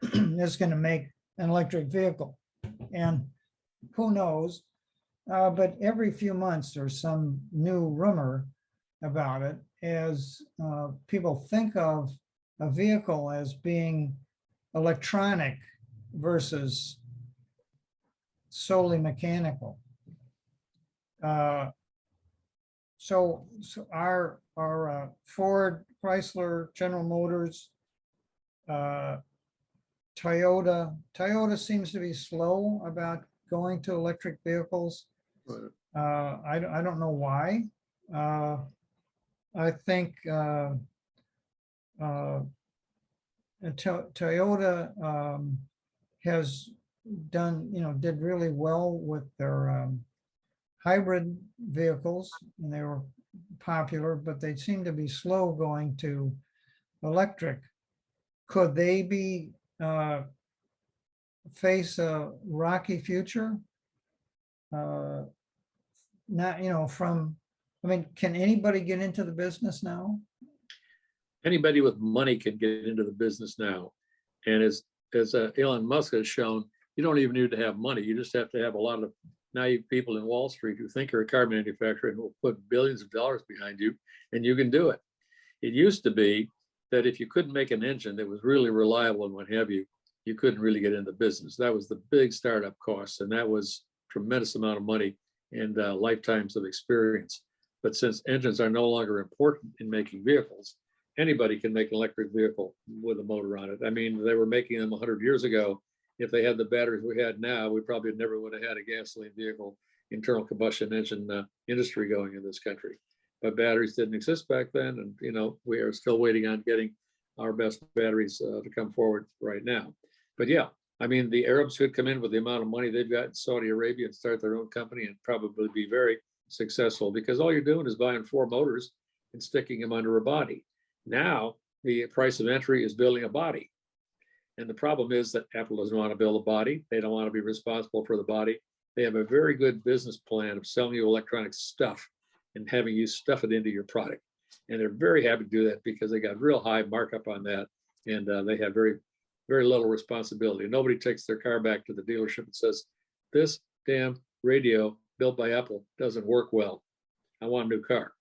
is going to make an electric vehicle, and who knows, but every few months there's some new rumor about it, as people think of a vehicle as being electronic versus solely mechanical. So our Ford, Chrysler, General Motors, Toyota seems to be slow about going to electric vehicles. I don't know why. I think Toyota has did really well with their hybrid vehicles, and they were popular, but they seem to be slow going to electric. Could they be face a rocky future? Can anybody get into the business now? Anybody with money can get into the business now. And as Elon Musk has shown, you don't even need to have money. You just have to have a lot of naive people in Wall Street who think you're a car manufacturer and will put billions of dollars behind you, and you can do it. It used to be that if you couldn't make an engine that was really reliable and what have you, you couldn't really get into business. That was the big startup cost, and that was a tremendous amount of money and lifetimes of experience. But since engines are no longer important in making vehicles, anybody can make an electric vehicle with a motor on it. I mean, they were making them 100 years ago. If they had the batteries we had now, we probably never would have had a gasoline vehicle, internal combustion engine industry going in this country. But batteries didn't exist back then, and we are still waiting on getting our best batteries to come forward right now. But yeah, I mean, the Arabs could come in with the amount of money they've got in Saudi Arabia and start their own company and probably be very successful, because all you're doing is buying 4 motors and sticking them under a body. Now, the price of entry is building a body. And the problem is that Apple doesn't want to build a body. They don't want to be responsible for the body. They have a very good business plan of selling you electronic stuff and having you stuff it into your product. And they're very happy to do that because they got real high markup on that. And they have very, very little responsibility. Nobody takes their car back to the dealership and says, this damn radio built by Apple doesn't work well. I want a new car.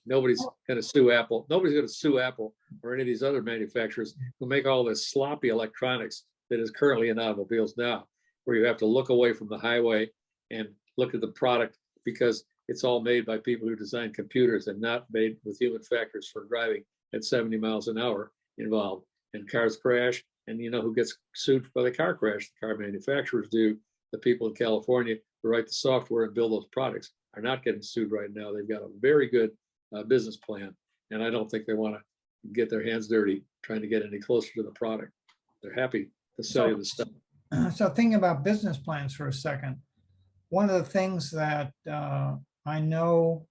Nobody's going to sue Apple. Nobody's going to sue Apple or any of these other manufacturers who make all this sloppy electronics that is currently in automobiles now, where you have to look away from the highway and look at the product because it's all made by people who design computers and not made with human factors for driving at 70 miles an hour involved. And cars crash, and you know who gets sued by the car crash? The car manufacturers do. The people in California who write the software and build those products are not getting sued right now. They've got a very good business plan, and I don't think they want to get their hands dirty trying to get any closer to the product. They're happy to sell you the stuff. So thinking about business plans for a second, one of the things that I know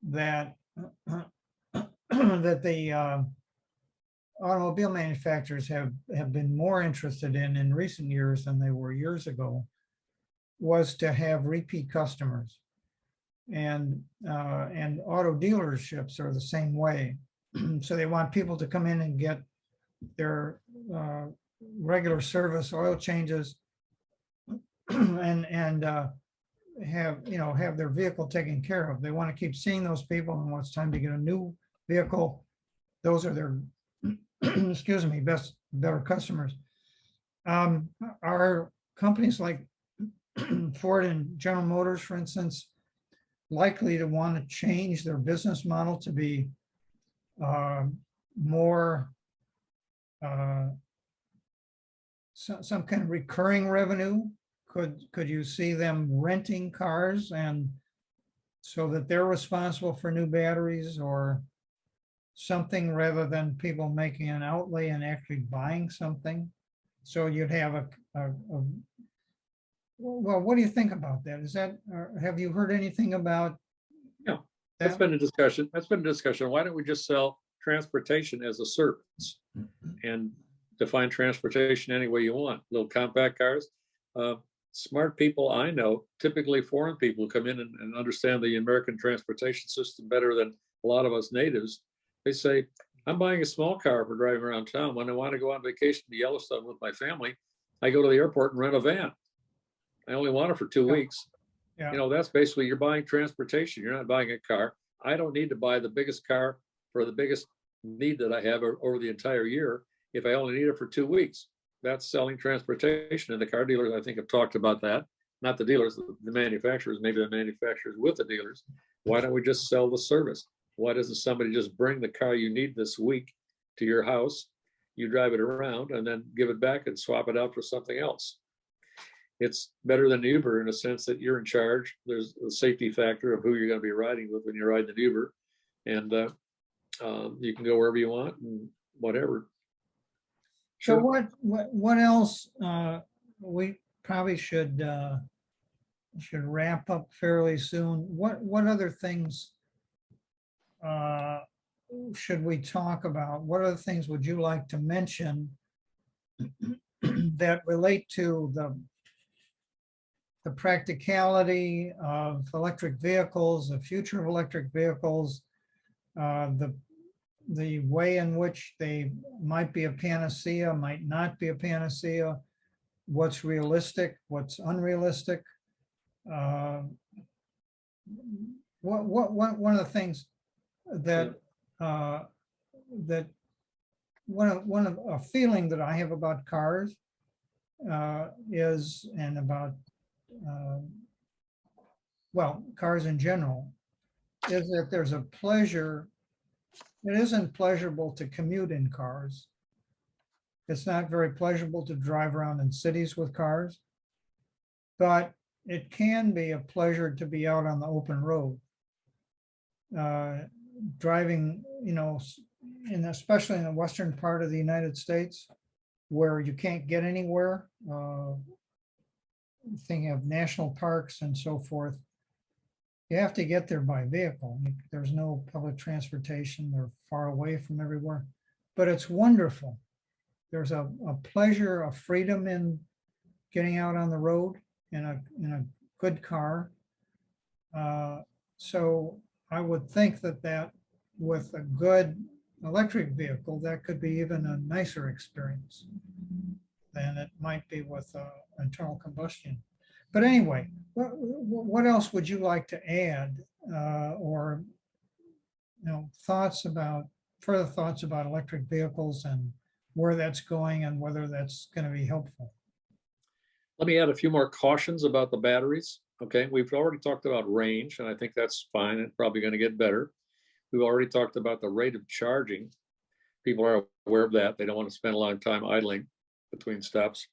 that that the automobile manufacturers have been more interested in recent years than they were years ago was to have repeat customers. And auto dealerships are the same way. So they want people to come in and get their regular service oil changes and have their vehicle taken care of. They want to keep seeing those people, and when it's time to get a new vehicle, those are their excuse me, better customers. Are companies like Ford and General Motors, for instance, likely to want to change their business model to be more some kind of recurring revenue? Could you see them renting cars and so that they're responsible for new batteries or something rather than people making an outlay and actually buying something? So you'd have well, what do you think about that? Is that, have you heard anything about? Yeah, that's been a discussion. That's been a discussion. Why don't we just sell transportation as a service and define transportation any way you want? Little compact cars. Smart people I know, typically foreign people who come in and understand the American transportation system better than a lot of us natives. They say, I'm buying a small car for driving around town. When I want to go on vacation to Yellowstone with my family, I go to the airport and rent a van. I only want it for 2 weeks. Yeah. You know, that's basically, you're buying transportation. You're not buying a car. I don't need to buy the biggest car for the biggest need that I have over the entire year if I only need it for 2 weeks. That's selling transportation. And the car dealers, I think, have talked about that. Not the dealers, the manufacturers, maybe the manufacturers with the dealers. Why don't we just sell the service? Why doesn't somebody just bring the car you need this week to your house? You drive it around and then give it back and swap it out for something else. It's better than Uber in a sense that you're in charge. There's a safety factor of who you're going to be riding with when you're riding an Uber. And you can go wherever you want and whatever. So what else we probably should wrap up fairly soon. What other things should we talk about? What other things would you like to mention that relate to the practicality of electric vehicles, the future of electric vehicles, the way in which they might be a panacea, might not be a panacea, what's realistic, what's unrealistic? One of the things that that one of a feeling that I have about cars is, and about well, cars in general, is that there's a pleasure. It isn't pleasurable to commute in cars. It's not very pleasurable to drive around in cities with cars, but it can be a pleasure to be out on the open road. Driving, you know, especially in the western part of the United States, where you can't get anywhere, thinking of national parks and so forth, you have to get there by vehicle. There's no public transportation. They're far away from everywhere, but it's wonderful there's a pleasure, a freedom in getting out on the road in a good car. So I would think that with a good electric vehicle, that could be even a nicer experience than it might be with internal combustion. But anyway, what else would you like to add, or further thoughts about electric vehicles and where that's going and whether that's going to be helpful? Let me add a few more cautions about the batteries. Okay, we've already talked about range, and I think that's fine and probably going to get better. We've already talked about the rate of charging. People are aware of that. They don't want to spend a lot of time idling between stops.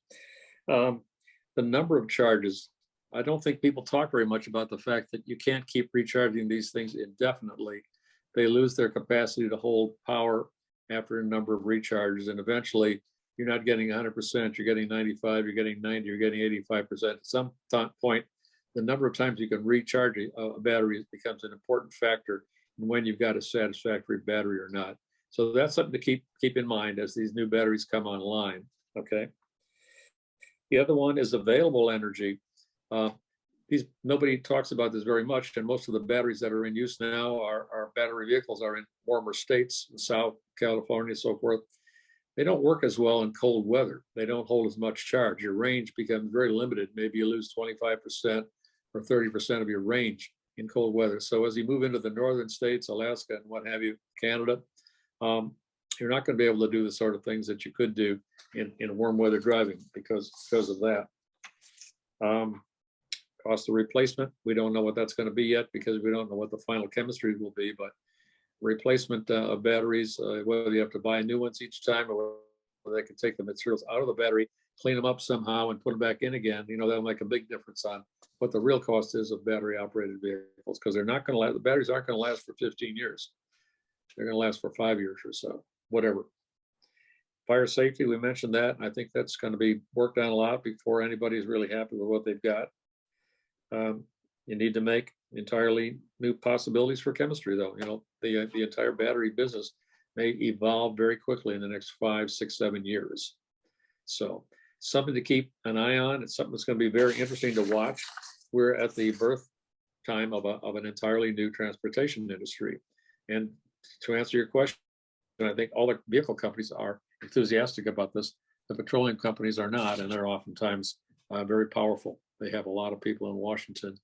The number of charges, I don't think people talk very much about the fact that you can't keep recharging these things indefinitely. They lose their capacity to hold power after a number of recharges, and eventually you're not getting 100%, you're getting 95, you're getting 90, you're getting 85%. At some point, the number of times you can recharge a battery becomes an important factor in when you've got a satisfactory battery or not. So that's something to keep in mind as these new batteries come online, okay? The other one is available energy. Nobody talks about this very much, and most of the batteries that are in use now are battery vehicles are in warmer states, South California, so forth. They don't work as well in cold weather. They don't hold as much charge. Your range becomes very limited. Maybe you lose 25% or 30% of your range in cold weather. So as you move into the northern states, Alaska and what have you, Canada, you're not going to be able to do the sort of things that you could do in warm weather driving because of that. Cost of replacement, we don't know what that's going to be yet because we don't know what the final chemistry will be, but replacement of batteries, whether you have to buy new ones each time or whether they can take the materials out of the battery, clean them up somehow and put them back in again, that'll make a big difference on what the real cost is of battery operated vehicles, because they're not going to last, the batteries aren't going to last for 15 years. They're going to last for 5 years or so, whatever. Fire safety, we mentioned that. I think that's going to be worked on a lot before anybody's really happy with what they've got. You need to make entirely new possibilities for chemistry, though. The entire battery business may evolve very quickly in the next 5, 6, 7 years. So something to keep an eye on. It's something that's going to be very interesting to watch. We're at the birth time of an entirely new transportation industry. And to answer your question, I think all the vehicle companies are enthusiastic about this. The petroleum companies are not, and they're oftentimes very powerful. They have a lot of people in Washington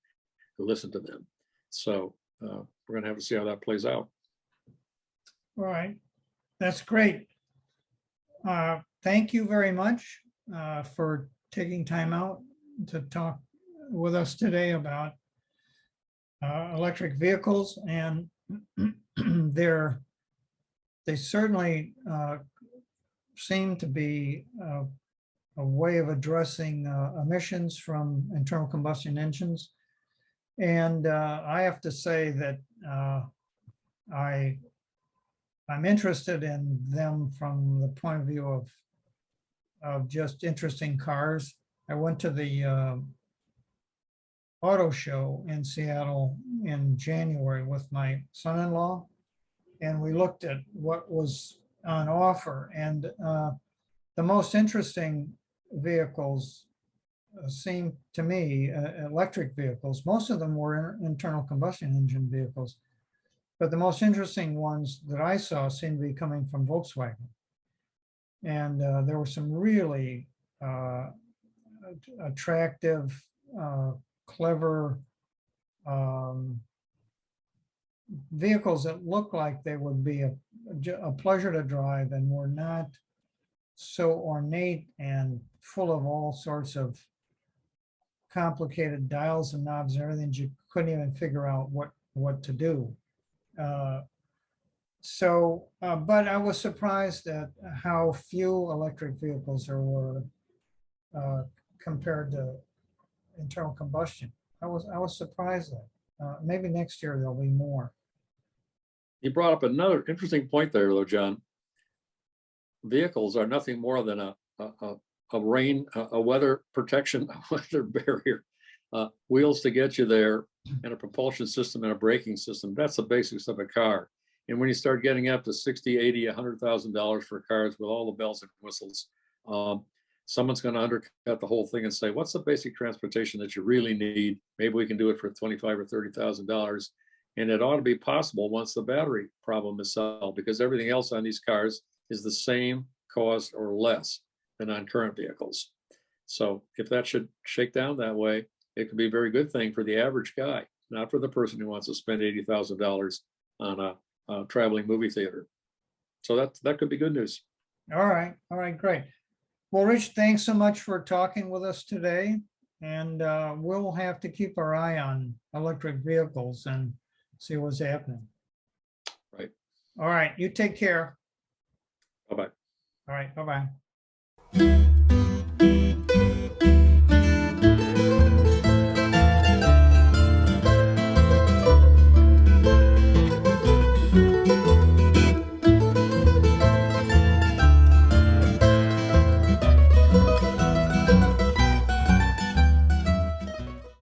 who listen to them. So we're going to have to see how that plays out. All right, that's great. Thank you very much for taking time out to talk with us today about electric vehicles, and they certainly seem to be a way of addressing emissions from internal combustion engines. And I have to say that I'm interested in them from the point of view of just interesting cars. I went to the auto show in Seattle in January with my son-in-law, and we looked at what was on offer. And the most interesting vehicles seemed to me electric vehicles. Most of them were internal combustion engine vehicles, but the most interesting ones that I saw seemed to be coming from Volkswagen. And there were some really attractive, clever vehicles that looked like they would be a pleasure to drive and were not so ornate and full of all sorts of complicated dials and knobs and everything. You couldn't even figure out what to do. But I was surprised at how few electric vehicles there were compared to internal combustion. I was surprised that maybe next year there'll be more. You brought up another interesting point there, though, John. Vehicles are nothing more than a weather protection, a weather barrier, wheels to get you there, and a propulsion system and a braking system. That's the basics of a car. And when you start getting up to 60, 80, $100,000 for cars with all the bells and whistles, someone's going to undercut the whole thing and say, what's the basic transportation that you really need? Maybe we can do it for $25,000 or $30,000. And it ought to be possible once the battery problem is solved, because everything else on these cars is the same cost or less than on current vehicles. So if that should shake down that way, it could be a very good thing for the average guy, not for the person who wants to spend $80,000 on a traveling movie theater. So that could be good news. All right, great. Well, Rich, thanks so much for talking with us today. And we'll have to keep our eye on electric vehicles and see what's happening. Right. All right, you take care. Bye-bye. All right, bye-bye.